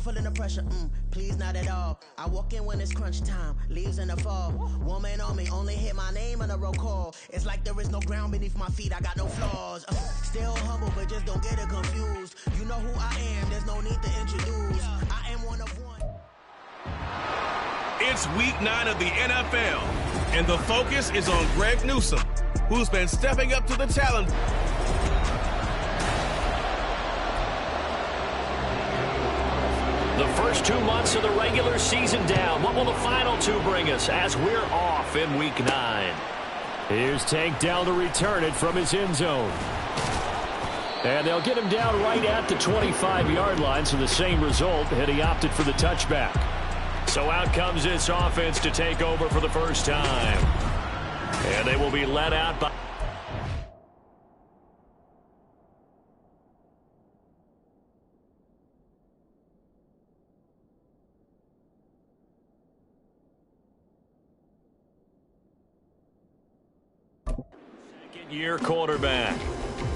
feeling the pressure, please not at all. I walk in when it's crunch time, leaves in the fall. Woman on me, only hit my name on a roll call. It's like there is no ground beneath my feet, I got no flaws. Still humble, but just don't get it confused. You know who I am, there's no need to introduce. I am one of one. It's week 9 of the NFL, and the focus is on Greg Newsome, who's been stepping up to the challenge. The first 2 months of the regular season down. What will the final 2 bring us as we're off in week 9? Here's Tank Dell to return it from his end zone. And they'll get him down right at the 25-yard line, so the same result, and he opted for the touchback. So out comes this offense to take over for the first time. And they will be led out by... Second-year quarterback.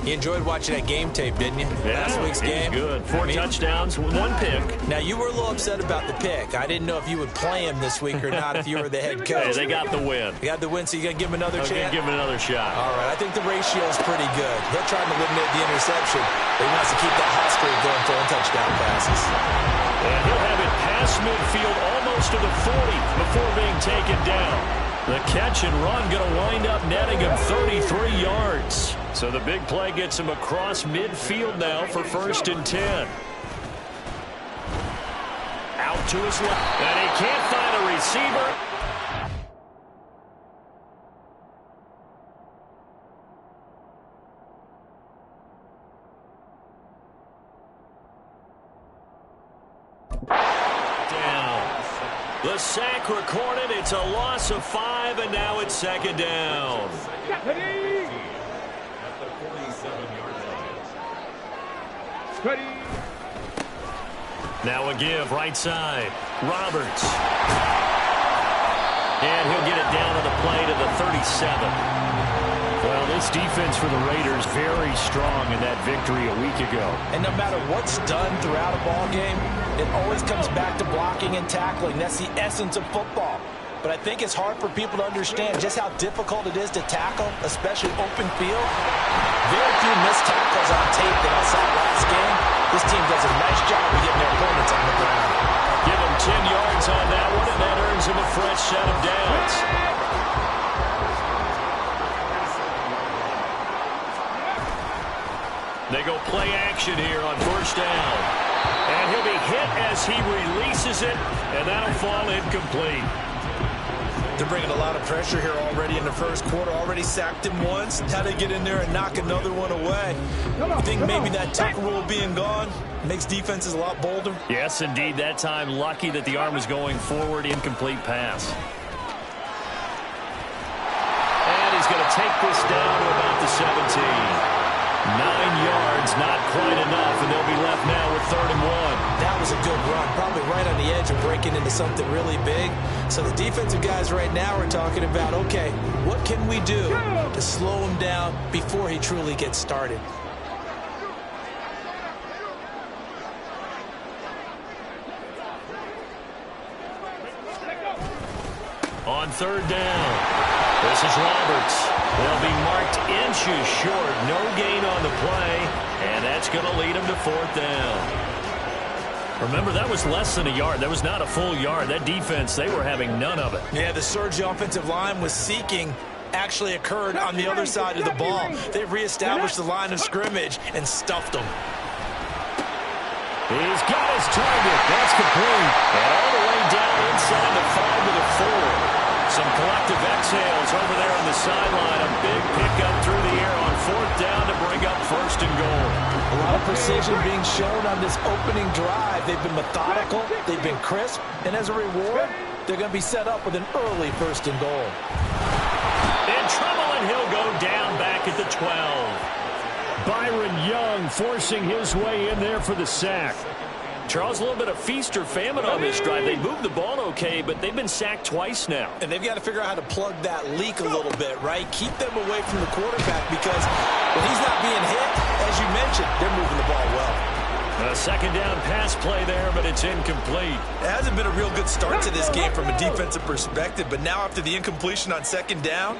You enjoyed watching that game tape, didn't you? Yeah, last week's game. Good. 4 touchdowns, 1 pick. Now, you were a little upset about the pick. I didn't know if you would play him this week or not if you were the head coach. Hey, they got the win. They got the win, so you're going to give him another chance? Give him another shot. All right, I think the ratio is pretty good. He'll try to eliminate the interception, but he wants to keep that hot streak going, throwing touchdown passes. And he'll have it past midfield almost to the 40 before being taken down. The catch and run going to wind up netting him 33 yards. So the big play gets him across midfield now for 1st and 10. Out to his left. And he can't find a receiver. The sack recorded. It's a loss of 5, and now it's 2nd down. Now a give, right side. Roberts. And he'll get it down to the play to the 37. Well, this defense for the Raiders very strong in that victory a week ago. And no matter what's done throughout a ball game, it always comes back to blocking and tackling. That's the essence of football. But I think it's hard for people to understand just how difficult it is to tackle, especially open field. Very few missed tackles on tape that I saw last game. This team does a nice job of getting their opponents on the ground. Give him 10 yards on that one, and that earns him a fresh set of downs. They go play action here on 1st down. And he'll be hit as he releases it, and that'll fall incomplete. They're bringing a lot of pressure here already in the first quarter. Already sacked him once. How they get in there and knock another one away. I think maybe that tuck rule being gone makes defenses a lot bolder. Yes, indeed. That time, lucky that the arm was going forward. Incomplete pass. And he's going to take this down to about the 17. 9 yards, not quite enough, and they'll be left now with 3rd and 1. That was a good run, probably right on the edge of breaking into something really big. So the defensive guys right now are talking about, okay, what can we do to slow him down before he truly gets started? On 3rd down, this is Roberts. They'll be marked inches short. No gain on the play, and that's going to lead them to 4th down. Remember, that was less than a yard. That was not a full yard. That defense, they were having none of it. Yeah, the surge the offensive line was seeking actually occurred on the other side of the ball. They reestablished the line of scrimmage and stuffed them. He's got his target. That's complete. And all the way down inside the 5 to the 4. Some collective exhales over there on the sideline. A big pickup through the air on 4th down to bring up 1st and goal. A lot of precision being shown on this opening drive. They've been methodical. They've been crisp. And as a reward, they're going to be set up with an early 1st and goal. In trouble, and he'll go down back at the 12. Byron Young forcing his way in there for the sack. Charles, a little bit of feast or famine on this drive. They moved the ball okay, but they've been sacked twice now. And they've got to figure out how to plug that leak a little bit, right? Keep them away from the quarterback because when he's not being hit, as you mentioned, they're moving the ball well. A second down pass play there, but it's incomplete. It hasn't been a real good start to this game from a defensive perspective, but now after the incompletion on second down,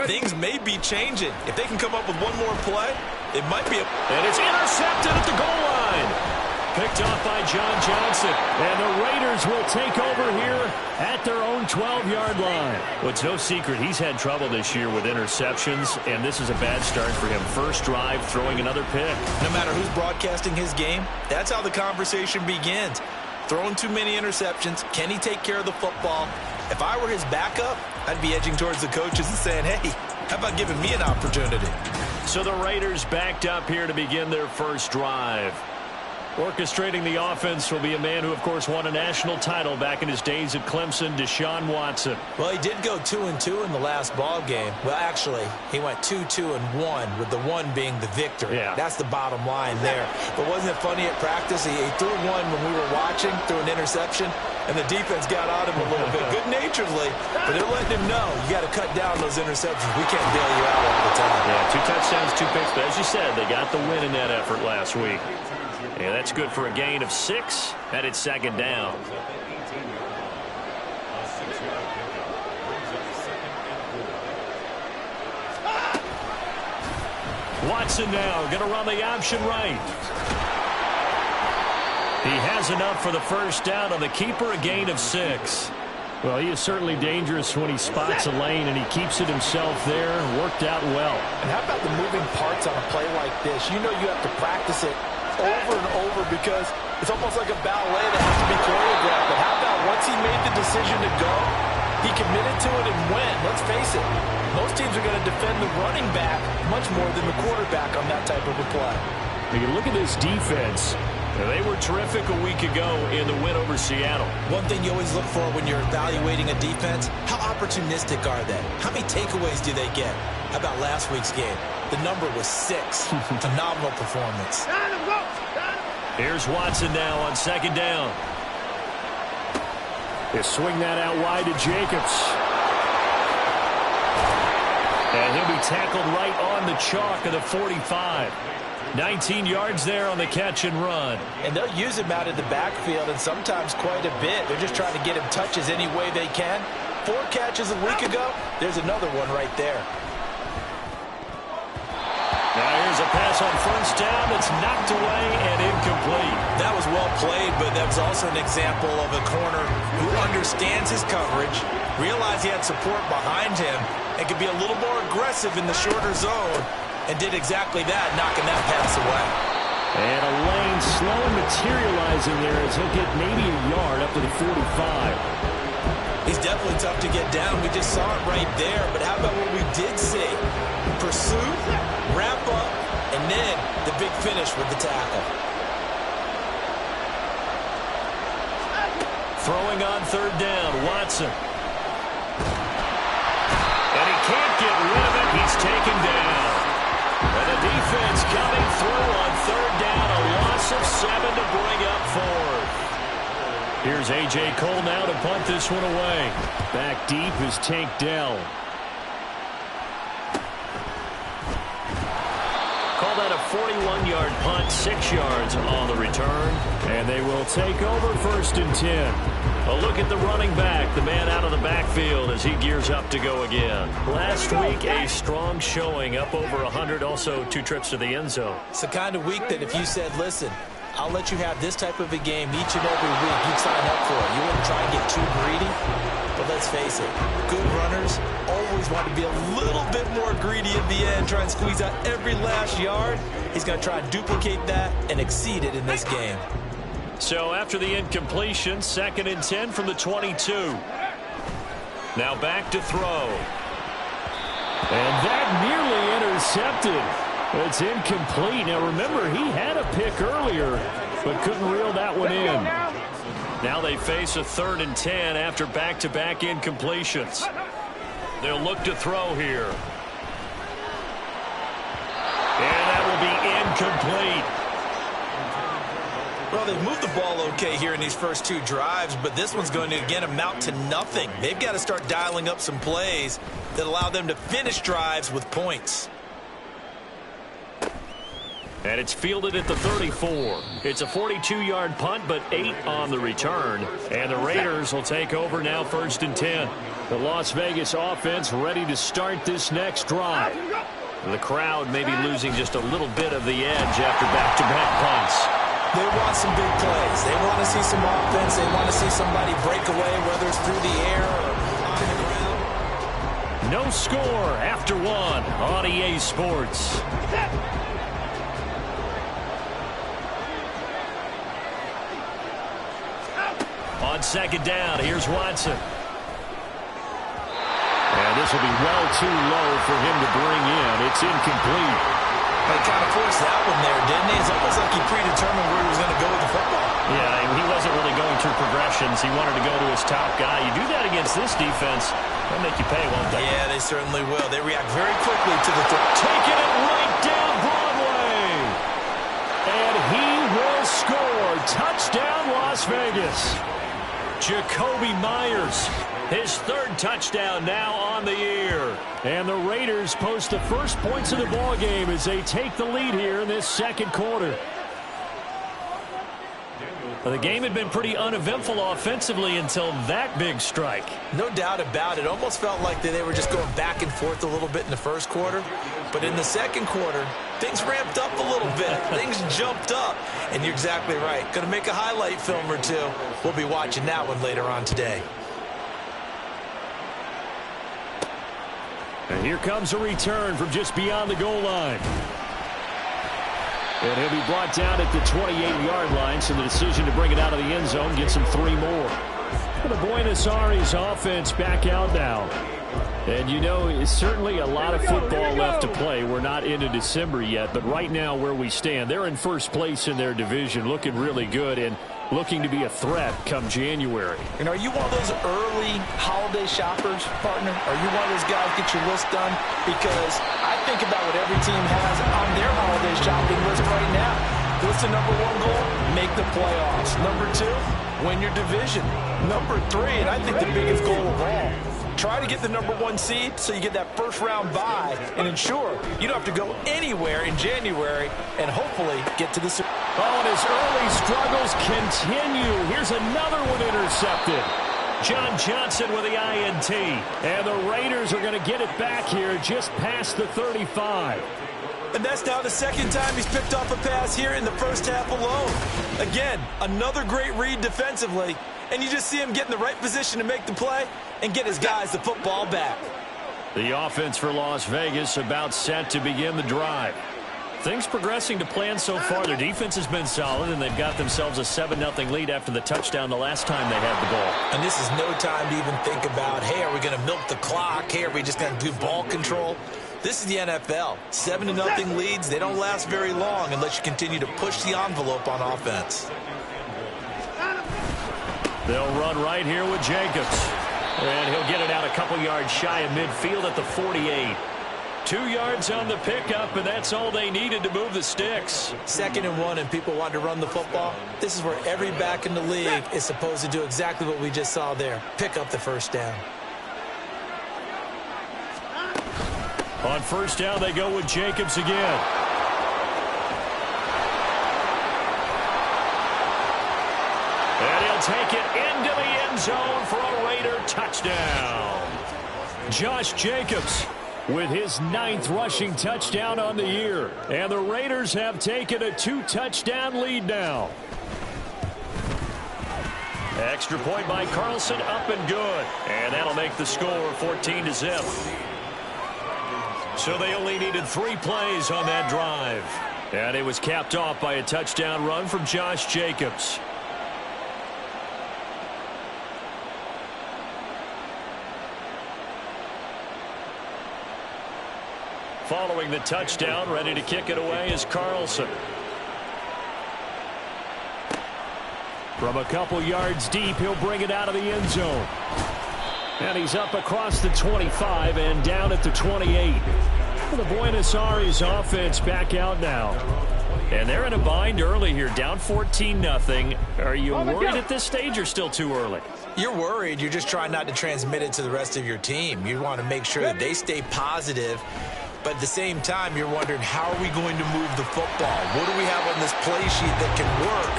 things may be changing. If they can come up with one more play, it might be And it's intercepted at the goal line. Picked off by John Johnson. And the Raiders will take over here at their own 12-yard line. Well, it's no secret he's had trouble this year with interceptions, and this is a bad start for him. First drive, throwing another pick. No matter who's broadcasting his game, that's how the conversation begins. Throwing too many interceptions. Can he take care of the football? If I were his backup, I'd be edging towards the coaches and saying, hey, how about giving me an opportunity? So the Raiders backed up here to begin their first drive. Orchestrating the offense will be a man who, of course, won a national title back in his days at Clemson, Deshaun Watson. Well, he did go 2-2 in the last ball game. Well, actually, he went 2-2-1, with the one being the victory. Yeah. That's the bottom line there. But wasn't it funny at practice? He threw one when we were watching, threw an interception, and the defense got on him a little bit, good-naturedly. But they're letting him know, you got to cut down those interceptions. We can't bail you out all the time. Yeah, 2 touchdowns, 2 picks. But as you said, they got the win in that effort last week. And that's good for a gain of 6, and it's second down. Watson now going to run the option right. He has enough for the first down on the keeper, a gain of 6. Well, he is certainly dangerous when he spots a lane, and he keeps it himself there. Worked out well. And how about the moving parts on a play like this? You know you have to practice it over and over because it's almost like a ballet that has to be choreographed. But how about once he made the decision to go, he committed to it and went. Let's face it, most teams are going to defend the running back much more than the quarterback on that type of a play. You can look at this defense. They were terrific a week ago in the win over Seattle. One thing you always look for when you're evaluating a defense, how opportunistic are they? How many takeaways do they get? How about last week's game? The number was 6. Phenomenal performance. Here's Watson now on second down. They swing that out wide to Jacobs. And he'll be tackled right on the chalk of the 45. 19 yards there on the catch and run. And they'll use him out in the backfield, and sometimes quite a bit. They're just trying to get him touches any way they can. 4 catches a week ago. There's another one right there. Now here's a pass on first down that's knocked away and incomplete. That was well played, but that was also an example of a corner who understands his coverage, realized he had support behind him, and could be a little more aggressive in the shorter zone, and did exactly that, knocking that pass away. And a lane slowly materializing there as he'll get maybe a yard up to the 45. He's definitely tough to get down. We just saw it right there, but how about what we did see? Pursuit, wrap up, and then the big finish with the tackle. Throwing on third down, Watson. And he can't get rid of it. He's taken down. And the defense coming through on third down. A loss of 7 to bring up 4. Here's A.J. Cole now to punt this one away. Back deep is Tank Dell. Call that a 41-yard punt, 6 yards on the return. And they will take over first and 10. A look at the running back, the man out of the backfield as he gears up to go again. Last week, a strong showing, up over 100, also 2 trips to the end zone. It's the kind of week that if you said, listen, I'll let you have this type of a game each and every week, you'd sign up for it. You wouldn't try and get too greedy. But let's face it, good runners always want to be a little bit more greedy at the end, try and squeeze out every last yard. He's going to try and duplicate that and exceed it in this game. So after the incompletion, 2nd and 10 from the 22. Now back to throw. And that nearly intercepted. It's incomplete. Now remember, he had a pick earlier, but couldn't reel that one in. Now they face a 3rd and 10 after back-to-back incompletions. They'll look to throw here. And that will be incomplete. Well, they've moved the ball okay here in these first 2 drives, but this one's going to, again, amount to nothing. They've got to start dialing up some plays that allow them to finish drives with points. And it's fielded at the 34. It's a 42-yard punt, but 8 on the return. And the Raiders will take over now 1st and 10. The Las Vegas offense ready to start this next drive. The crowd may be losing just a little bit of the edge after back-to-back punts. They want some big plays. They want to see some offense. They want to see somebody break away, whether it's through the air or on the ground. No score after 1 on EA Sports. On 2nd down, here's Watson. And this will be well too low for him to bring in. It's incomplete. They kind of forced that one there, didn't he? It's almost like he predetermined where he was going to go with the football. Yeah, he wasn't really going through progressions. He wanted to go to his top guy. You do that against this defense, they'll make you pay, won't they? Yeah, they certainly will. They react very quickly to the throw. Taking it right down Broadway. And he will score. Touchdown, Las Vegas. Jakobi Meyers, his 3rd touchdown now on the year. And the Raiders post the first points of the ballgame as they take the lead here in this 2nd quarter. The game had been pretty uneventful offensively until that big strike. No doubt about it. Almost felt like they were just going back and forth a little bit in the 1st quarter. But in the 2nd quarter, things ramped up a little bit. Things jumped up. And you're exactly right. Going to make a highlight film or two. We'll be watching that one later on today. And here comes a return from just beyond the goal line. And he'll be brought down at the 28-yard line, so the decision to bring it out of the end zone gets him 3 more. The Buenos Aires offense back out now. And you know, it's certainly a lot of football left to play. We're not into December yet, but right now where we stand, they're in 1st place in their division, looking really good and looking to be a threat come January. And are you one of those early holiday shoppers, partner? Are you one of those guys get your list done? Because I think about what every team has on their holiday shopping list right now. What's the number 1 goal? Make the playoffs. Number 2, win your division. Number 3, and I think the biggest goal of all, try to get the number 1 seed so you get that 1st round bye and ensure you don't have to go anywhere in January and hopefully get to the Super Bowl. Oh, and his early struggles continue. Here's another one intercepted. John Johnson with the INT. And the Raiders are going to get it back here just past the 35. And that's now the 2nd time he's picked off a pass here in the 1st half alone. Again, another great read defensively. And you just see him get in the right position to make the play and get his guys the football back. The offense for Las Vegas about set to begin the drive. Things progressing to plan so far. Their defense has been solid, and they've got themselves a 7-0 lead after the touchdown the last time they had the ball. And this is no time to even think about, hey, are we going to milk the clock? Hey, are we just going to do ball control? This is the NFL. 7-0 leads, they don't last very long unless you continue to push the envelope on offense. They'll run right here with Jacobs. And he'll get it out a couple yards shy of midfield at the 48. 2 yards on the pickup, and that's all they needed to move the sticks. 2nd and 1, and people want to run the football. This is where every back in the league is supposed to do exactly what we just saw there. Pick up the 1st down. On 1st down, they go with Jacobs again. And he'll take it into the end zone for a Raider touchdown. Josh Jacobs with his 9th rushing touchdown on the year. And the Raiders have taken a 2-touchdown lead now. Extra point by Carlson, up and good. And that'll make the score 14-0. So they only needed 3 plays on that drive. And it was capped off by a touchdown run from Josh Jacobs. Following the touchdown, ready to kick it away is Carlson. From a couple yards deep, he'll bring it out of the end zone. And he's up across the 25 and down at the 28. The Buenos Aires offense back out now. And they're in a bind early here, down 14-0. Are you worried at this stage or still too early? You're worried. You're just trying not to transmit it to the rest of your team. You want to make sure that they stay positive. But at the same time, you're wondering, how are we going to move the football? What do we have on this play sheet that can work?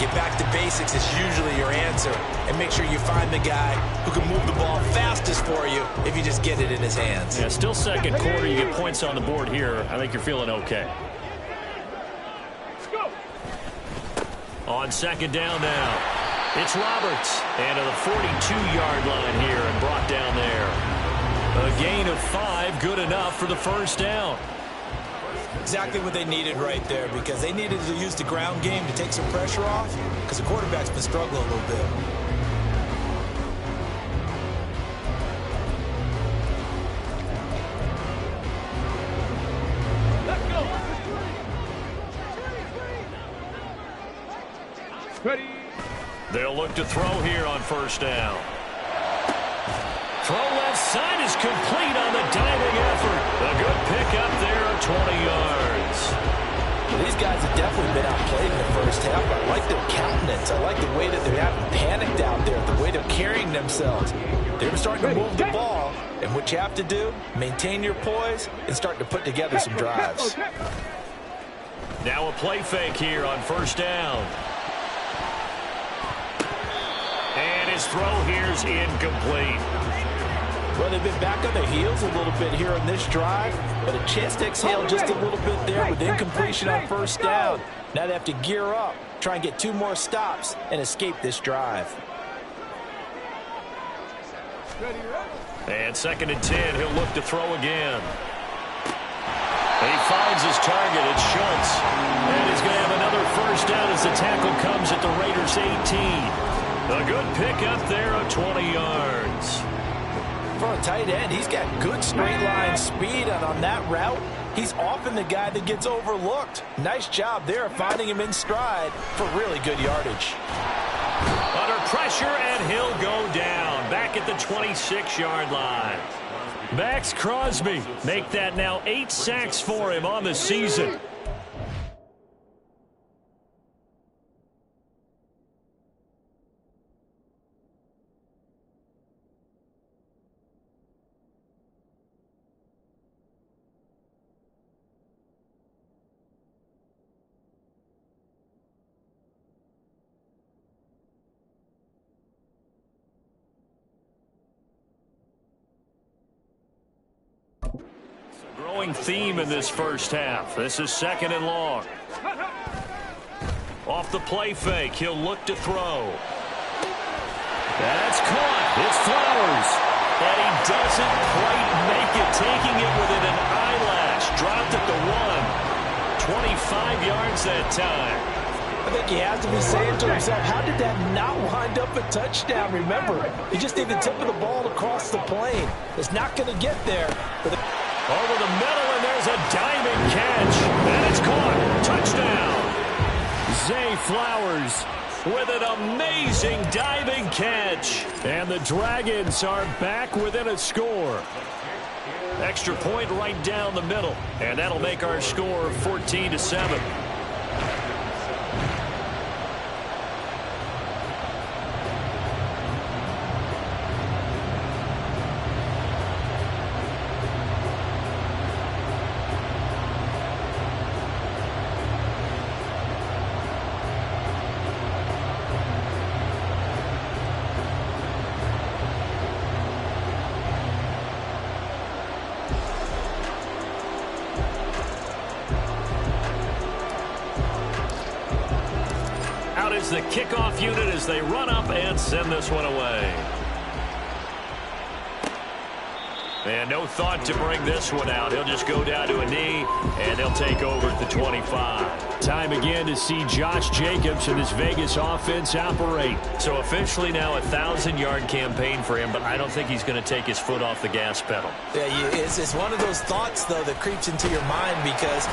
Get back to basics is usually your answer. And make sure you find the guy who can move the ball fastest for you if you just get it in his hands. Yeah, still second quarter. You get points on the board here. I think you're feeling okay. On second down now, it's Roberts. And to the 42-yard line here and brought down there. A gain of 5, good enough for the first down. Exactly what they needed right there, because they needed to use the ground game to take some pressure off, because the quarterback's been struggling a little bit. Ready. They'll look to throw here on first down. Throw left side is complete on the diving effort. A good pickup there of 20 yards. Well, these guys have definitely been outplayed in the first half. I like their countenance. I like the way that they haven't panicked out there, the way they're carrying themselves. They're starting to move the ball, and what you have to do, maintain your poise and start to put together some drives. Now a play fake here on first down. And his throw here's incomplete. Well, they've been back on their heels a little bit here on this drive, but a chance to exhale just a little bit there with incompletion on first down. Now they have to gear up, try and get 2 more stops, and escape this drive. And second and 10, he'll look to throw again. He finds his target, it's Schultz. And he's going to have another first down as the tackle comes at the Raiders' 18. A good pickup there of 20 yards. For a tight end, he's got good straight line speed, and on that route, he's often the guy that gets overlooked. Nice job there finding him in stride for really good yardage. Under pressure, and he'll go down back at the 26-yard line. Max Crosby make that now 8 sacks for him on the season. Growing theme in this first half. This is second and long. Off the play fake, he'll look to throw. That's caught. It's Flowers. And he doesn't quite make it, taking it within an eyelash. Dropped at the 1. 25 yards that time. I think he has to be saying to himself, how did that not wind up a touchdown? Remember, you just need the tip of the ball across the plane. It's not going to get there. Over the middle, and there's a diving catch. And it's caught. Touchdown. Zay Flowers with an amazing diving catch. And the Dragons are back within a score. Extra point right down the middle. And that'll make our score 14-7. The kickoff unit as they run up and send this one away. And no thought to bring this one out. He'll just go down to a knee, and they'll take over at the 25. Time again to see Josh Jacobs and this Vegas offense operate. So officially now a 1,000-yard campaign for him, but I don't think he's going to take his foot off the gas pedal. Yeah, it's one of those thoughts, though, that creeps into your mind because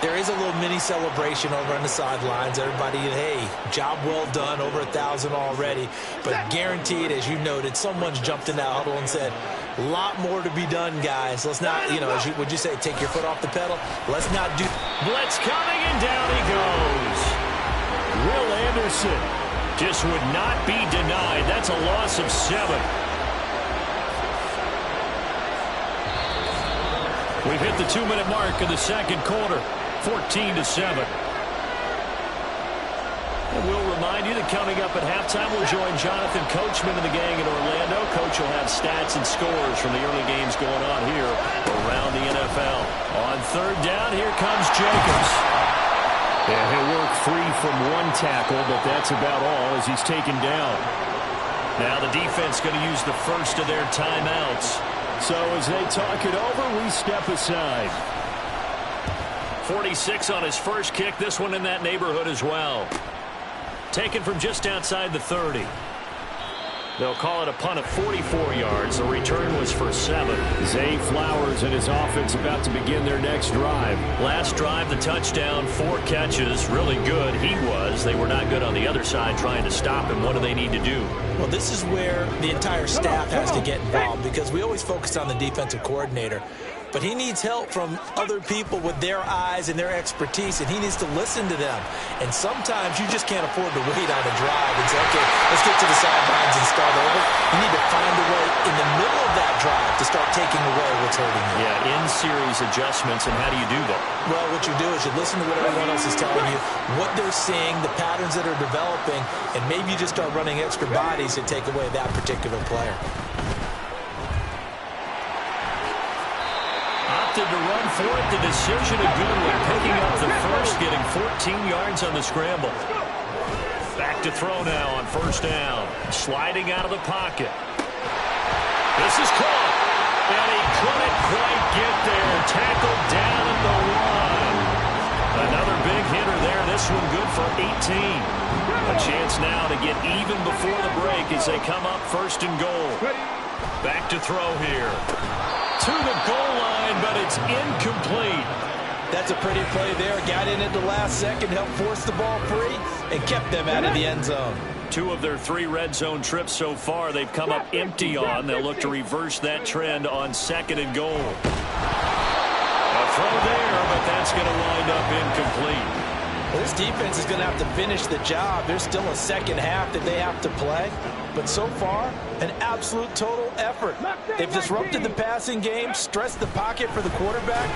there is a little mini celebration over on the sidelines. Everybody, hey, job well done, over 1,000 already. But guaranteed, as you noted, someone's jumped in that huddle and said, a lot more to be done, guys. Let's not, would you say, take your foot off the pedal? Let's not do. Blitz coming, and down he goes. Will Anderson just would not be denied. That's a loss of 7. We've hit the 2-minute mark of the second quarter, 14-7. And we'll remind you that coming up at halftime, we'll join Jonathan Coachman and the gang in Orlando. Coach will have stats and scores from the early games going on here around the NFL. On third down, here comes Jacobs. And he'll work free from one tackle, but that's about all as he's taken down. Now the defense going to use the first of their timeouts. So as they talk it over, we step aside. 46 on his first kick. This one in that neighborhood as well. Taken from just outside the 30. They'll call it a punt of 44 yards. The return was for 7. Zay Flowers and his offense about to begin their next drive. Last drive, the touchdown, 4 catches. Really good. He was. They were not good on the other side trying to stop him. What do they need to do? Well, this is where the entire staff has to get involved because we always focus on the defensive coordinator. But he needs help from other people with their eyes and their expertise, and he needs to listen to them. And sometimes you just can't afford to wait on a drive and say, okay, let's get to the sidelines and start over. You need to find a way in the middle of that drive to start taking away what's hurting you. Yeah, in-series adjustments, and how do you do that? Well, what you do is you listen to what everyone else is telling you, what they're seeing, the patterns that are developing, and maybe you just start running extra bodies to take away that particular player. Opted to run for it. The decision a good one. Picking up the first, getting 14 yards on the scramble. Back to throw now on first down. Sliding out of the pocket. This is caught. And he couldn't quite get there. Tackled down at the 1. Another big hitter there. This one good for 18. A chance now to get even before the break as they come up first and goal. Back to throw here. To the goal line, but it's incomplete. That's a pretty play there. Got in at the last second, helped force the ball free, and kept them out of the end zone. 2 of their 3 red zone trips so far, they've come up empty on. They'll look to reverse that trend on second and goal. A throw there, but that's going to wind up incomplete. Well, this defense is going to have to finish the job. There's still a second half that they have to play. But so far, an absolute total effort. They've disrupted the passing game, stressed the pocket for the quarterback.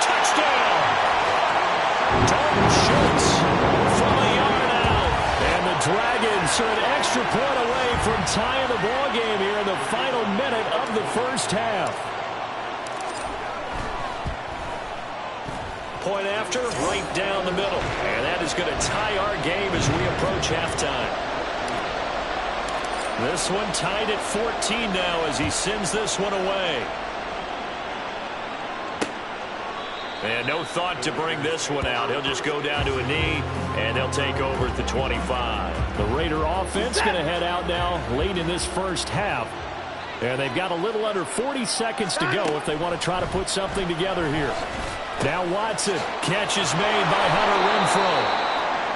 Touchdown! Dalton Schultz from a yard out. And the Dragons are an extra point away from tying the ball game here in the final minute of the first half. Point after, right down the middle. And that is going to tie our game as we approach halftime. This one tied at 14 now as he sends this one away. And no thought to bring this one out. He'll just go down to a knee, and they'll take over at the 25. The Raider offense going to head out now late in this first half. And they've got a little under 40 seconds to go if they want to try to put something together here. Now Watson. Catch is made by Hunter Renfrow.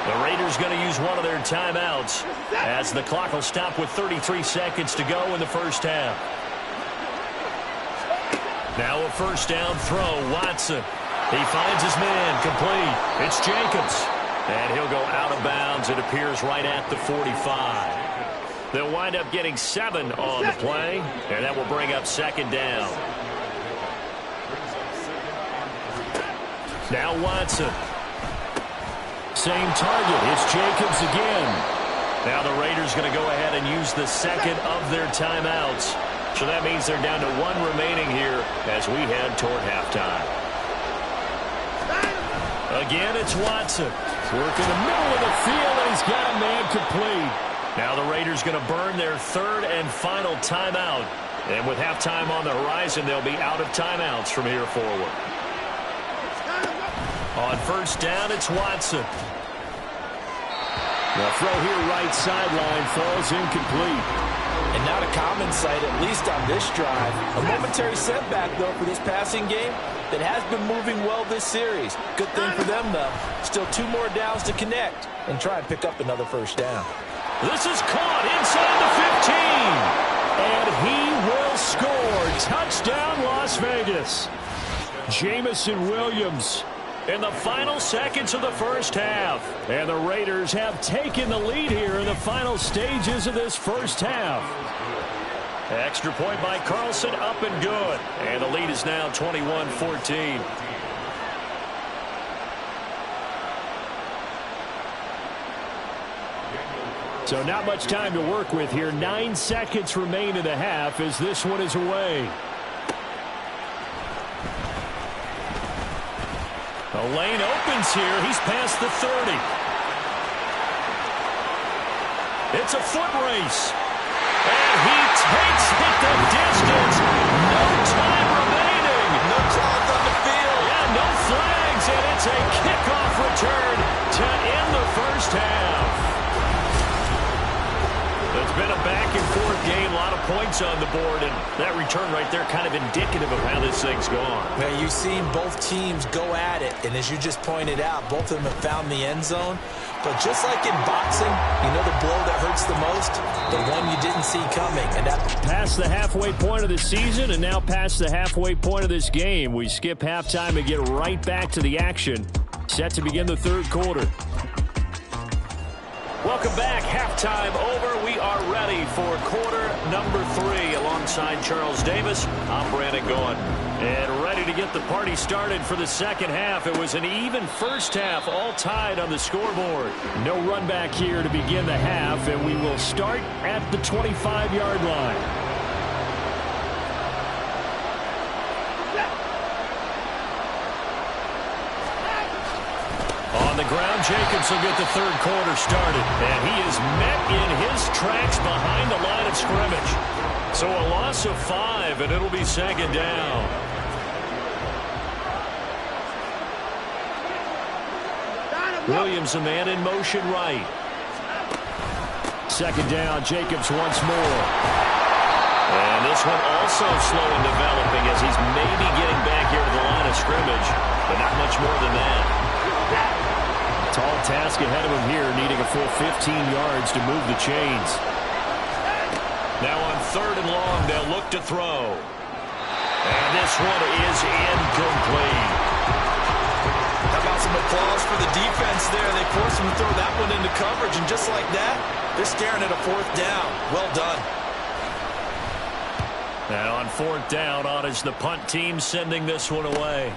The Raiders going to use one of their timeouts as the clock will stop with 33 seconds to go in the first half. Now a first down throw. Watson. He finds his man. Complete. It's Jacobs. And he'll go out of bounds. It appears right at the 45. They'll wind up getting 7 on the play. And that will bring up second down. Now Watson. Same target. It's Jacobs again. Now the Raiders going to go ahead and use the second of their timeouts. So that means they're down to 1 remaining here as we head toward halftime. Again, it's Watson. Working the middle of the field, and he's got a man complete. Now the Raiders going to burn their 3rd and final timeout. And with halftime on the horizon, they'll be out of timeouts from here forward. On first down, it's Watson. The throw here right sideline falls incomplete. And not a common sight, at least on this drive. A momentary setback, though, for this passing game that has been moving well this series. Good thing for them, though. Still 2 more downs to connect and try and pick up another first down. This is caught inside the 15. And he will score. Touchdown, Las Vegas. Jameson Williams in the final seconds of the first half. And the Raiders have taken the lead here in the final stages of this first half. Extra point by Carlson, up and good. And the lead is now 21-14. So not much time to work with here. 9 seconds remain in the half as this one is away. The lane opens here. He's past the 30. It's a foot race. And he takes it the distance. No time remaining. No clock on the field. Yeah, no flags. And it's a kickoff return to end the first half. It's been a back-and-forth game, a lot of points on the board, and that return right there kind of indicative of how this thing's gone. Man, you've seen both teams go at it, and as you just pointed out, both of them have found the end zone. But just like in boxing, you know the blow that hurts the most? The one you didn't see coming. And that past the halfway point of the season and now past the halfway point of this game. We skip halftime and get right back to the action. Set to begin the third quarter. Welcome back. Halftime over. We are ready for quarter number 3. Alongside Charles Davis, I'm Brandon Gaughan. And ready to get the party started for the second half. It was an even first half, all tied on the scoreboard. No run back here to begin the half, and we will start at the 25-yard line. On the ground, Jacobs will get the third quarter started. And he is met in his tracks behind the line of scrimmage. So a loss of 5, and it'll be second down. Williams, a man in motion right. Second down, Jacobs once more. And this one also slow in developing as he's maybe getting back here to the line of scrimmage, but not much more than that. Tall task ahead of him here, needing a full 15 yards to move the chains. Now on third and long, they'll look to throw. And this one is incomplete. How about some applause for the defense there? They forced him to throw that one into coverage, and just like that, they're staring at a fourth down. Well done. Now on fourth down, on is the punt team sending this one away.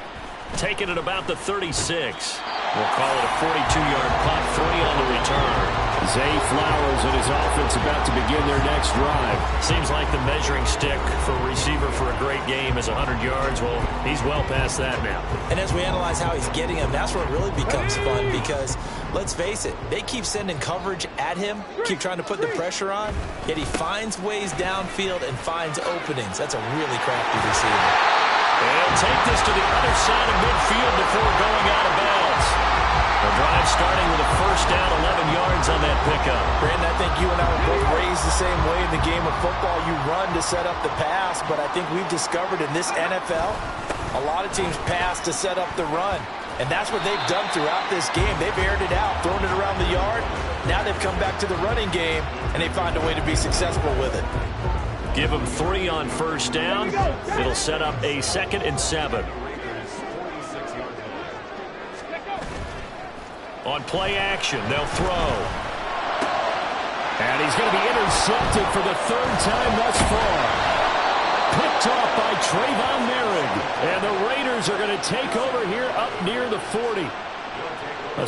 Taking it about the 36. We'll call it a 42-yard punt, 3 on the return. Zay Flowers and his offense about to begin their next drive. Seems like the measuring stick for a receiver for a great game is 100 yards. Well, he's well past that now. And as we analyze how he's getting him, that's where it really becomes fun because, let's face it, they keep sending coverage at him, keep trying to put the pressure on, yet he finds ways downfield and finds openings. That's a really crafty receiver. They'll take this to the other side of midfield before going out of bounds. The drive starting with a first down, 11 yards on that pickup. Brandon, I think you and I were both raised the same way in the game of football. You run to set up the pass, but I think we've discovered in this NFL, a lot of teams pass to set up the run. And that's what they've done throughout this game. They've aired it out, thrown it around the yard. Now they've come back to the running game, and they find a way to be successful with it. Give them 3 on first down. It'll set up a 2nd and 7. On play action, they'll throw. And he's going to be intercepted for the 3rd time thus far. Picked off by Trayvon Merrick. And the Raiders are going to take over here up near the 40.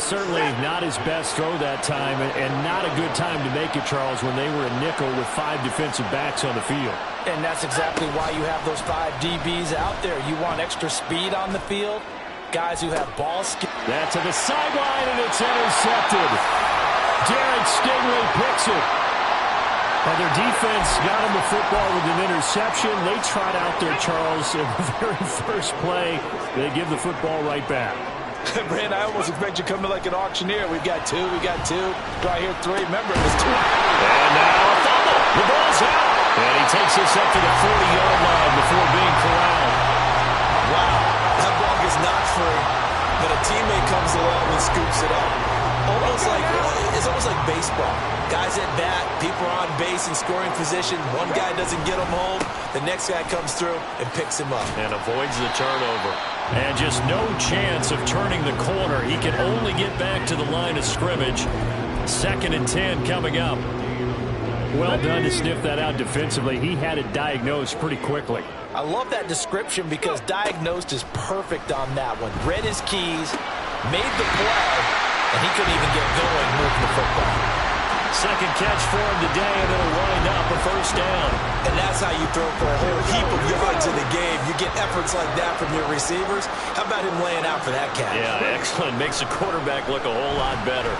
Certainly not his best throw that time, and not a good time to make it, Charles, when they were a nickel with 5 defensive backs on the field. And that's exactly why you have those 5 DBs out there. You want extra speed on the field, guys who have ball skills. That's to the sideline, and it's intercepted. Derek Stingley picks it. And their defense got him the football with an interception. They trot out there, Charles, in the very first play. They give the football right back. Brandon, I almost expect you to come in like an auctioneer. We've got 2, we got 2. Do I hear 3? Remember, it was 2. And now a fumble. The ball's out. And he takes this up to the 40-yard line before being corralled. Wow, that ball gets knocked free. But a teammate comes along and scoops it up. It's almost like baseball. Guys at bat, people are on base in scoring position. One guy doesn't get him home. The next guy comes through and picks him up. And avoids the turnover. And just no chance of turning the corner. He can only get back to the line of scrimmage. 2nd and 10 coming up. Well done to sniff that out defensively. He had it diagnosed pretty quickly. I love that description because diagnosed is perfect on that one. Read his keys, made the play, and he couldn't even get going moving the football. Second catch for him today, and it'll wind up a first down. And that's how you throw for a whole heap of yards in the game. You get efforts like that from your receivers. How about him laying out for that catch? Yeah, excellent. Makes the quarterback look a whole lot better.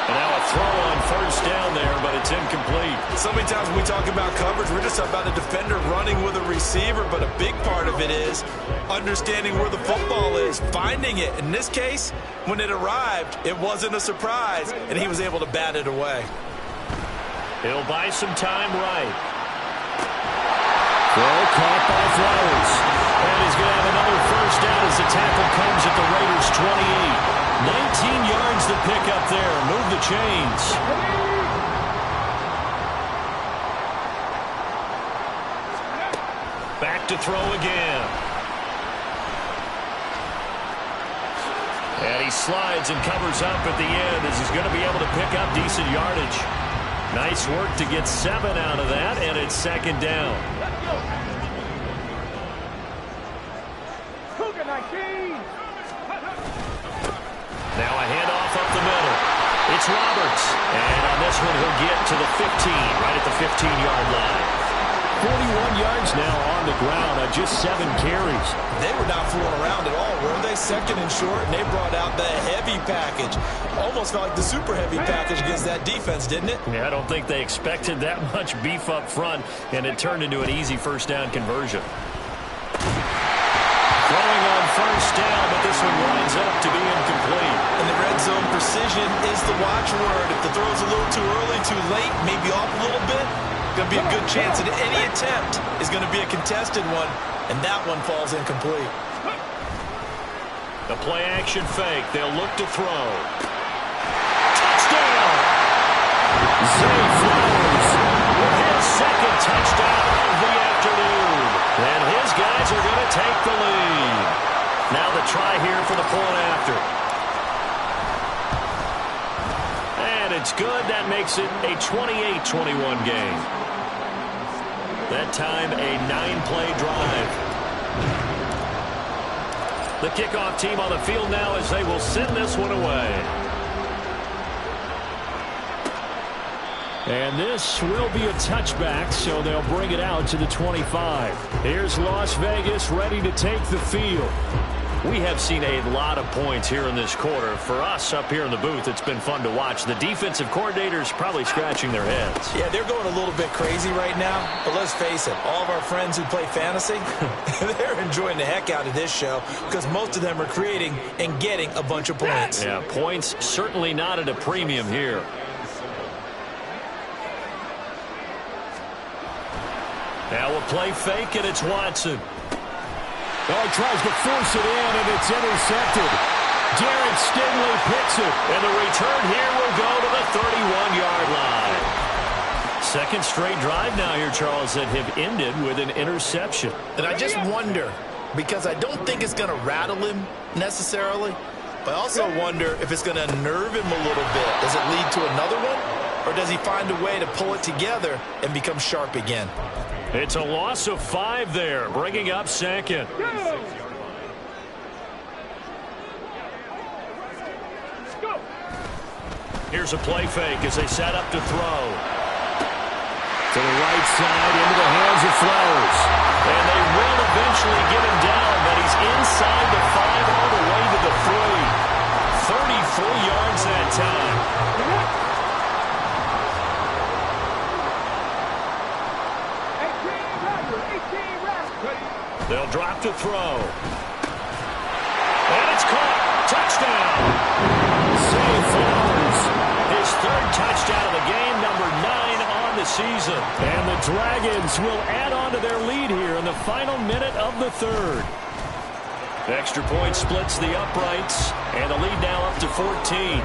And now a throw on first down there, but it's incomplete. So many times when we talk about coverage, we're just about a defender running with a receiver, but a big part of it is understanding where the football is, finding it. In this case, when it arrived, it wasn't a surprise, and he was able to bat it away. He'll buy some time right. Throw caught by Flowers. And he's going to have another first down as the tackle comes at the Raiders' 28. 19 yards to pick up there. Move the chains. Back to throw again. And he slides and covers up at the end as he's going to be able to pick up decent yardage. Nice work to get 7 out of that, and it's second down. Now a handoff up the middle. It's Roberts. And on this one, he'll get to the 15, right at the 15-yard line. 41 yards now on the ground on just 7 carries. They were not fooling around at all, were they? Second and short, and they brought out the heavy package. Almost felt like the super heavy package against that defense, didn't it? Yeah, I don't think they expected that much beef up front, and it turned into an easy first down conversion. Throwing on first down, but this one winds up to be incomplete. And the red zone precision is the watchword. If the throw's a little too early, too late, maybe off a little bit, going to be a good chance that any attempt is going to be a contested one, and that one falls incomplete. The play action fake. They'll look to throw. Touchdown! Zay Flowers with his second touchdown of the afternoon. And his guys are going to take the lead. Now the try here for the point after. And it's good. That makes it a 28-21 game. That time a 9-play drive. The kickoff team on the field now as they will send this one away. And this will be a touchback, so they'll bring it out to the 25. Here's Las Vegas ready to take the field. We have seen a lot of points here in this quarter. For us up here in the booth, it's been fun to watch. The defensive coordinators probably scratching their heads. Yeah, they're going a little bit crazy right now. But let's face it, all of our friends who play fantasy, they're enjoying the heck out of this show because most of them are creating and getting a bunch of points. Yeah, points certainly not at a premium here. Now a play fake, and it's Watson. Oh, he tries to force it in, and it's intercepted. Jarrett Stingley picks it. And the return here will go to the 31-yard line. Second straight drive now here, Charles, that have ended with an interception. And I just wonder, because I don't think it's going to rattle him necessarily, but I also wonder if it's going to unnerve him a little bit. Does it lead to another one? Or does he find a way to pull it together and become sharp again? It's a loss of 5 there, bringing up second. Here's a play fake as they set up to throw. To the right side, into the hands of Flowers. And they will eventually get him down, but he's inside the 5 all the way to the 3. 34 yards that time. They'll drop to throw. And it's caught. Touchdown. Zay Flowers. His 3rd touchdown of the game, number 9 on the season. And the Dragons will add on to their lead here in the final minute of the 3rd. The extra point splits the uprights, and the lead now up to 14.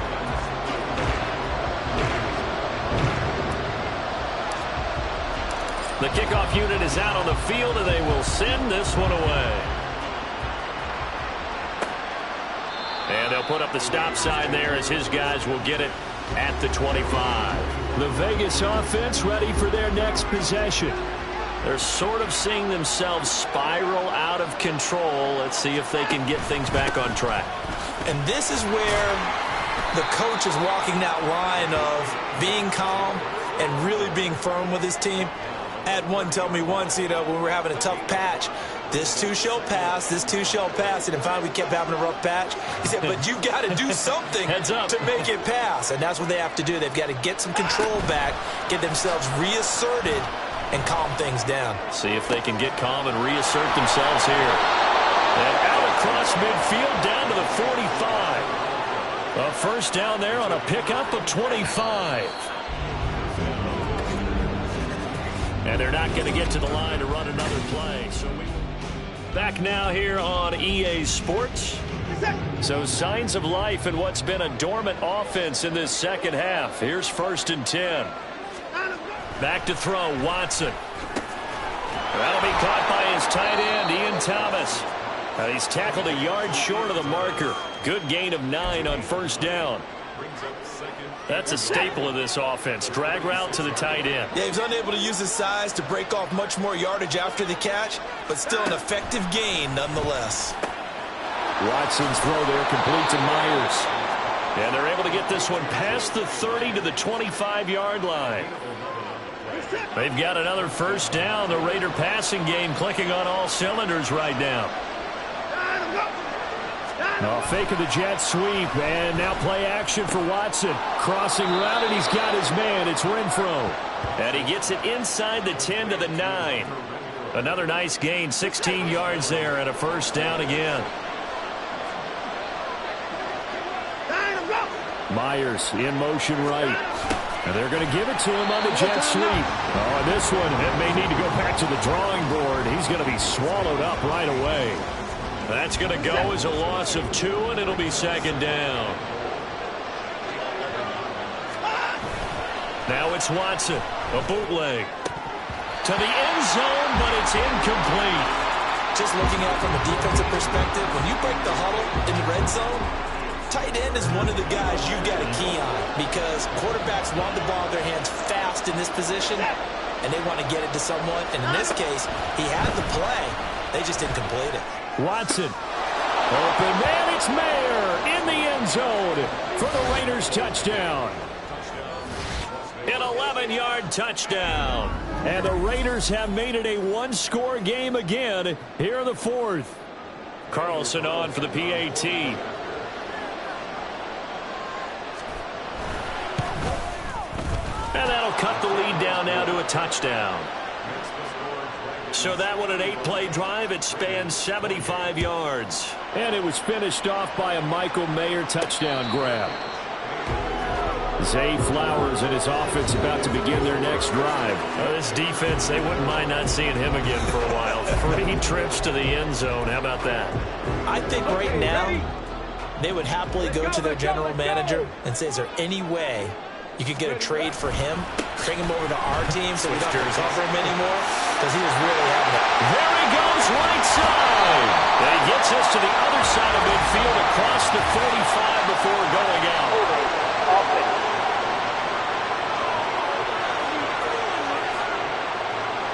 The kickoff unit is out on the field, and they will send this one away. And they'll put up the stop sign there as his guys will get it at the 25. The Vegas offense ready for their next possession. They're sort of seeing themselves spiral out of control. Let's see if they can get things back on track. And this is where the coach is walking that line of being calm and really being firm with his team. I had one tell me once, when we were having a tough patch, this too shall pass, this too shall pass. And then finally we kept having a rough patch. He said, but you got to do something to make it pass. And that's what they have to do. They've got to get some control back, get themselves reasserted, and calm things down. See if they can get calm and reassert themselves here. And out across midfield down to the 45. A first down there on a pickup of 25. And they're not going to get to the line to run another play. So back now here on EA Sports. So signs of life in what's been a dormant offense in this second half. Here's 1st and 10. Back to throw, Watson. That'll be caught by his tight end, Ian Thomas. He's tackled a yard short of the marker. Good gain of 9 on 1st down. That's a staple of this offense. Drag route to the tight end. Yeah, he was unable to use his size to break off much more yardage after the catch, but still an effective gain nonetheless. Watson's throw there complete to Myers. And they're able to get this one past the 30 to the 25-yard line. They've got another first down. The Raider passing game clicking on all cylinders right now. Fake of the jet sweep, and now play action for Watson. Crossing route, and he's got his man. It's Renfro. And he gets it inside the 10 to the 9. Another nice gain, 16 yards there, and a first down again. Myers in motion right. And they're going to give it to him on the jet sweep. And this one, it may need to go back to the drawing board. He's going to be swallowed up right away. That's going to go as a loss of 2, and it'll be 2nd down. Now it's Watson, a bootleg. To the end zone, but it's incomplete. Just looking at it from a defensive perspective, when you break the huddle in the red zone, tight end is one of the guys you've got to key on because quarterbacks want the ball in their hands fast in this position, and they want to get it to someone. And in this case, he had the play. They just didn't complete it. Watson. Open man, it's Mayer in the end zone for the Raiders touchdown. An 11-yard touchdown. And the Raiders have made it a one-score game again here in the 4th. Carlson on for the PAT. And that'll cut the lead down now to a touchdown. So that one, an 8-play drive, it spans 75 yards. And it was finished off by a Michael Mayer touchdown grab. Zay Flowers and his offense about to begin their next drive. This defense, they wouldn't mind not seeing him again for a while. 3 trips to the end zone. How about that? I think right now they would happily go to their general manager and say, is there any way you could get a trade for him, bring him over to our team so we don't have to cover him anymore? Because he was really having it. There he goes, right side. And he gets us to the other side of midfield across the 45 before going out.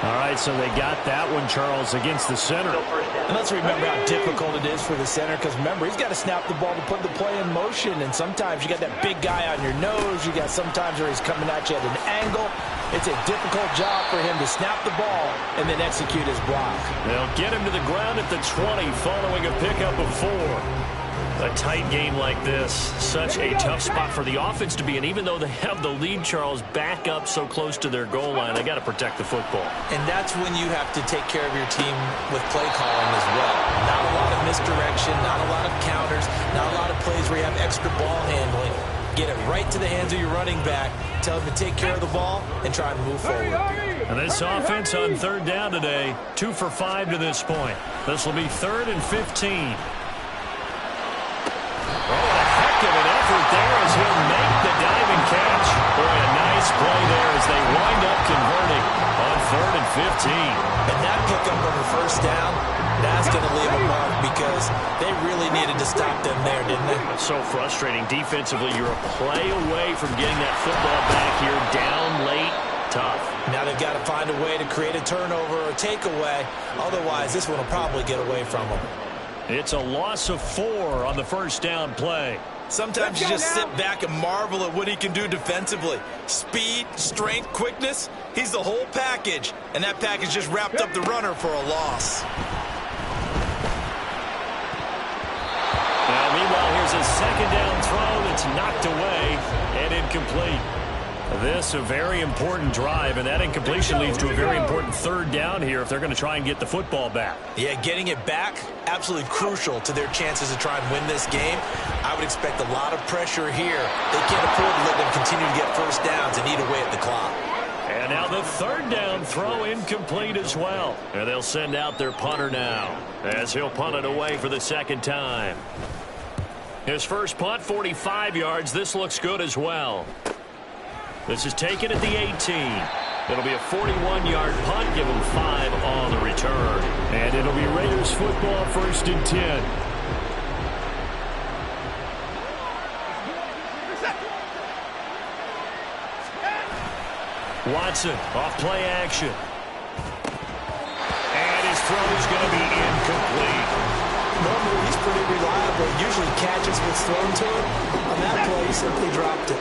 All right, so they got that one, Charles, against the center. And let's remember how difficult it is for the center because, remember, he's got to snap the ball to put the play in motion. And sometimes you got that big guy on your nose. You got sometimes where he's coming at you at an angle. It's a difficult job for him to snap the ball and then execute his block. They'll get him to the ground at the 20 following a pickup of 4. A tight game like this, such a tough spot for the offense to be in. Even though they have the lead, Charles, back up so close to their goal line, they got to protect the football. And that's when you have to take care of your team with play calling as well. Not a lot of misdirection, not a lot of counters, not a lot of plays where you have extra ball handling. Get it right to the hands of your running back, tell him to take care of the ball, and try and move forward. And this offense on 3rd down today, 2 for 5 to this point. This will be 3rd and 15. Oh, a heck of an effort there as he'll make the diving catch. Boy, a nice play there as they wind up converting on 3rd and 15. And that pickup on the first down, That's going to leave a mark because they really needed to stop them there, didn't they? It's so frustrating. Defensively, you're a play away from getting that football back here. Down late, tough. Now they've got to find a way to create a turnover or takeaway. Otherwise, this one will probably get away from them. It's a loss of 4 on the first down play. Sometimes you just sit back and marvel at what he can do defensively. Speed, strength, quickness, he's the whole package. And that package just wrapped up the runner for a loss. Now, meanwhile, here's a second down throw that's knocked away and incomplete. This a very important drive, and that incompletion leads to a very important third down here if they're going to try and get the football back. Yeah, getting it back, absolutely crucial to their chances to try and win this game. I would expect a lot of pressure here. They can't afford to let them continue to get first downs and eat away at the clock. And now the third down throw incomplete as well. And they'll send out their punter now as he'll punt it away for the second time. His first punt, 45 yards. This looks good as well. This is taken at the 18. It'll be a 41-yard punt. Give him 5 on the return. And it'll be Raiders football, 1st and 10. Watson off play action. And his throw is going to be incomplete. Normally, he's pretty reliable. Usually catches what's thrown to him. On that play, he simply dropped it.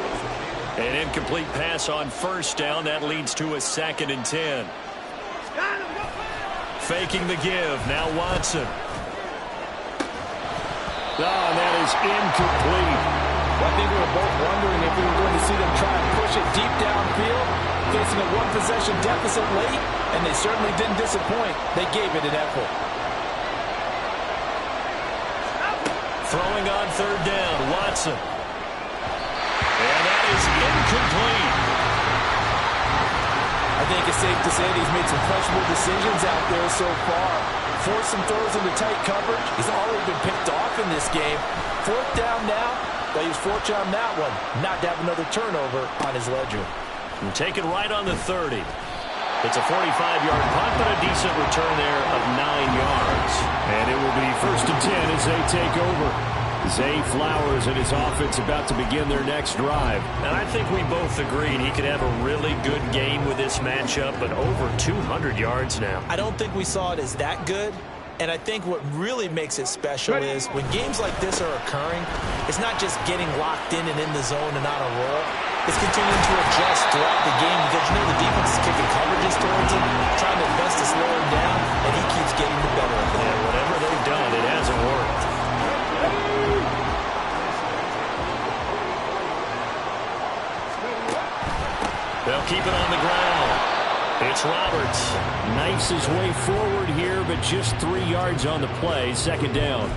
An incomplete pass on first down. That leads to a 2nd and 10. Faking the give. Now Watson. Oh, that is incomplete. Well, I think we were both wondering if we were going to see them try and push it deep downfield, facing a one-possession deficit late, and they certainly didn't disappoint. They gave it an effort. Throwing on third down, Watson. And that is incomplete. I think it's safe to say that he's made some questionable decisions out there so far. Forced some throws into tight coverage. He's already been picked off in this game. 4th down now, but he was fortunate on that one not to have another turnover on his ledger. And taken right on the 30. It's a 45-yard punt, but a decent return there of 9 yards. And it will be 1st and 10 as they take over. Zay Flowers and his offense about to begin their next drive. And I think we both agreed he could have a really good game with this matchup, but over 200 yards now. I don't think we saw it as that good. And I think what really makes it special is when games like this are occurring, it's not just getting locked in and in the zone and on a roll. It's continuing to adjust throughout the game because, you know, the defense is kicking coverages towards him, trying their best to slow him down, and he keeps getting the better of it. And whatever they've done, it hasn't worked. They'll keep it on the ground. It's Roberts. Knifes his way forward here, but just 3 yards on the play. 2nd down.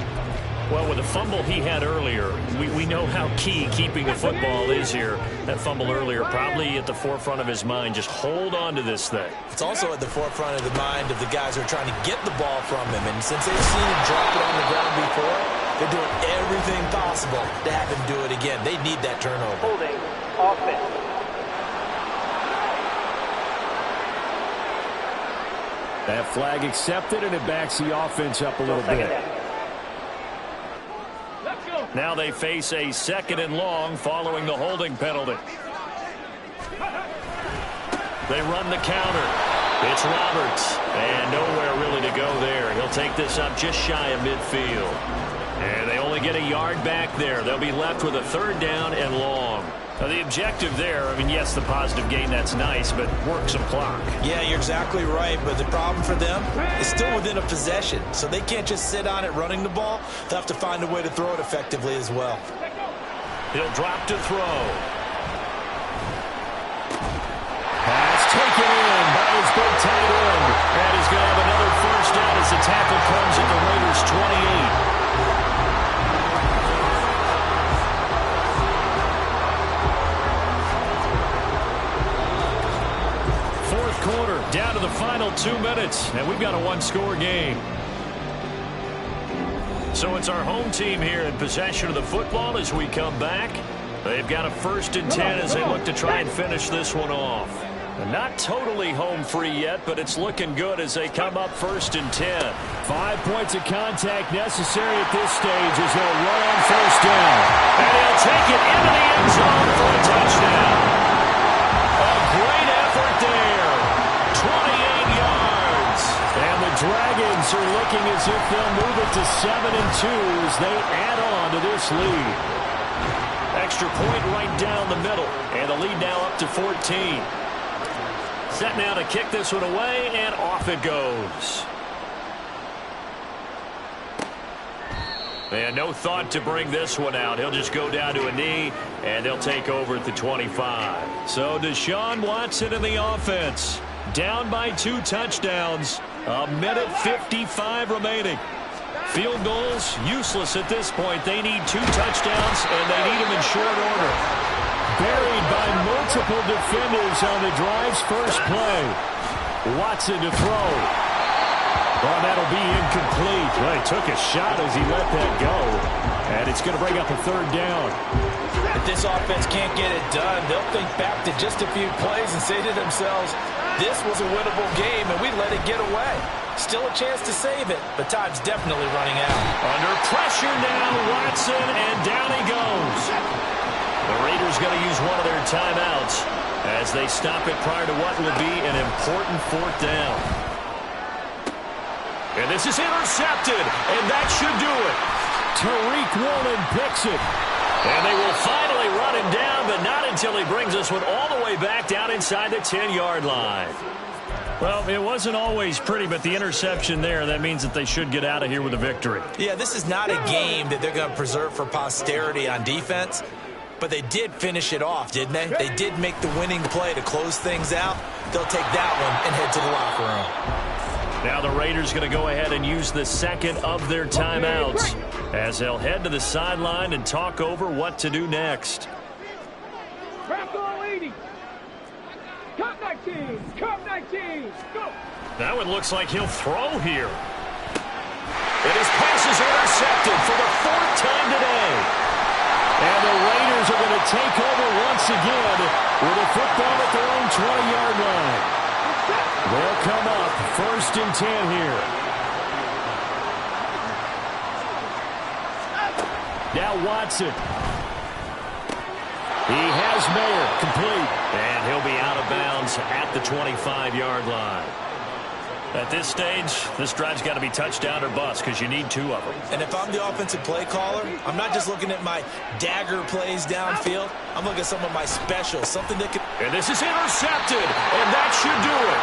Well, with the fumble he had earlier, we know how key keeping the football is here. That fumble earlier probably at the forefront of his mind. Just hold on to this thing. It's also at the forefront of the mind of the guys who are trying to get the ball from him. And since they've seen him drop it on the ground before, they're doing everything possible to have him do it again. They need that turnover. Holding offense. That flag accepted, and it backs the offense up a little bit. Now they face a 2nd and long following the holding penalty. They run the counter. It's Roberts. And nowhere really to go there. He'll take this up just shy of midfield. And they only get a yard back there. They'll be left with a 3rd down and long. Now the objective there, I mean, yes, the positive gain, that's nice, but work some clock. Yeah, you're exactly right, but the problem for them is still within a possession, so they can't just sit on it running the ball. They'll have to find a way to throw it effectively as well. He'll drop to throw. Pass taken in by his big tight end. And he's going to have another first down as the tackle comes at the Raiders' 28. Quarter, down to the final 2 minutes, and we've got a 1-score game. So it's our home team here in possession of the football as we come back. They've got a 1st and 10 as they look to try and finish this one off. Not totally home free yet, but it's looking good as they come up 1st and 10. 5 points of contact necessary at this stage as they'll run on 1st down. And he'll take it into the end zone for a touchdown. A great effort there. 28 yards. And the Dragons are looking as if they'll move it to 7-2 as they add on to this lead. Extra point right down the middle. And the lead now up to 14. Set now to kick this one away, and off it goes. And no thought to bring this one out. He'll just go down to a knee, and they'll take over at the 25. So Deshaun Watson in the offense. Down by 2 touchdowns. 1:55 remaining. Field goals, useless at this point. They need 2 touchdowns, and they need them in short order. Buried by multiple defenders on the drive's first play. Watson to throw. Oh, that'll be incomplete. Well, he took a shot as he let that go. And it's going to bring up a 3rd down. If this offense can't get it done, they'll think back to just a few plays and say to themselves, this was a winnable game and we let it get away. Still a chance to save it, but time's definitely running out. Under pressure now, Watson, and down he goes. The Raiders going to use one of their timeouts as they stop it prior to what will be an important 4th down. And this is intercepted, and that should do it. Tariq Woolen picks it. And they will finally run him down, but not until he brings this one all the way back down inside the 10-yard line. Well, it wasn't always pretty, but the interception there, that means that they should get out of here with a victory. Yeah, this is not a game that they're going to preserve for posterity on defense. But they did finish it off, didn't they? They did make the winning play to close things out. They'll take that one and head to the locker room. Now the Raiders going to go ahead and use the 2nd of their timeouts as they'll head to the sideline and talk over what to do next. Come 19! Come 19! Go! Now it looks like he'll throw here. And his pass is intercepted for the 4th time today. And the Raiders are going to take over once again with a football at their own 20-yard line. They'll come up 1st and 10 here. Now Watson. He has Mayer complete. And he'll be out of bounds at the 25-yard line. At this stage, this drive's got to be touchdown or bust because you need 2 of them. And if I'm the offensive play caller, I'm not just looking at my dagger plays downfield. I'm looking at some of my specials, something that could... And this is intercepted, and that should do it.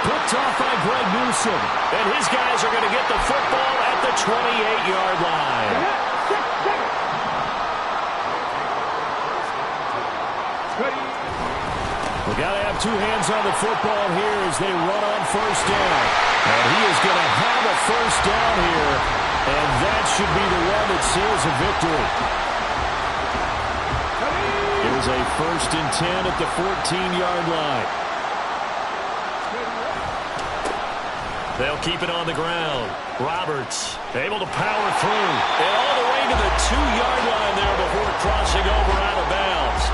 Picked off by Greg Newsome. And his guys are going to get the football at the 28-yard line. We got to have 2 hands on the football here as they run on 1st down. And he is going to have a 1st down here. And that should be the one that seals a victory. It was a 1st and 10 at the 14-yard line. They'll keep it on the ground. Roberts able to power through. And all the way to the 2-yard line there before crossing over out of bounds.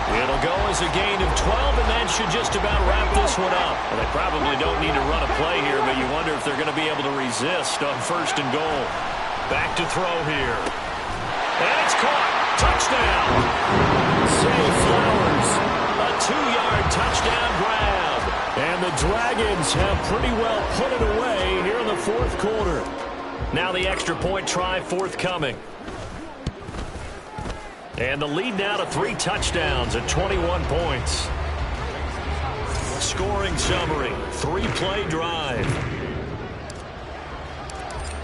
It'll go as a gain of 12, and that should just about wrap this one up. Well, they probably don't need to run a play here, but you wonder if they're going to be able to resist on 1st and goal. Back to throw here. And it's caught. Touchdown. Zay Flowers. A 2-yard touchdown grab. And the Dragons have pretty well put it away here in the 4th quarter. Now the extra point try forthcoming. And the lead now to 3 touchdowns at 21 points. Scoring summary, 3-play drive.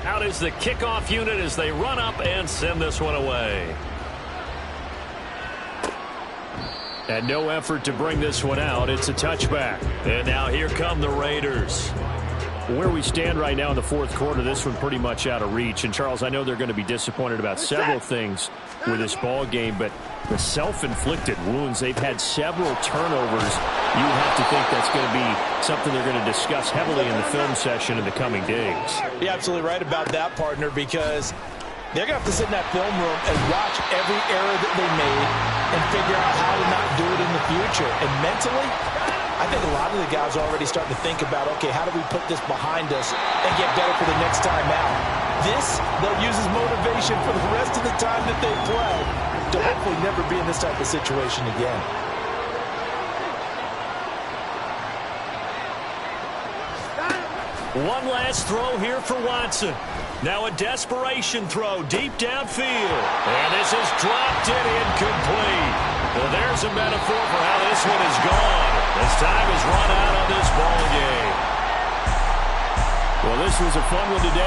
Out is the kickoff unit as they run up and send this one away. And no effort to bring this one out. It's a touchback. And now here come the Raiders. Where we stand right now in the 4th quarter, this one pretty much out of reach. And, Charles, I know they're going to be disappointed about several things with this ball game, but the self-inflicted wounds, they've had several turnovers. You have to think that's going to be something they're going to discuss heavily in the film session in the coming days. You're absolutely right about that, partner, because they're going to have to sit in that film room and watch every error that they made and figure out how to not do it in the future. And mentally, I I think a lot of the guys are already starting to think about, okay, how do we put this behind us and get better for the next time out? This, they'll use as motivation for the rest of the time that they play to hopefully never be in this type of situation again. One last throw here for Watson. Now a desperation throw deep downfield. And this is dropped in incomplete. Well, there's a metaphor for how this one is gone. As time has run out on this ball game. Well, this was a fun one today.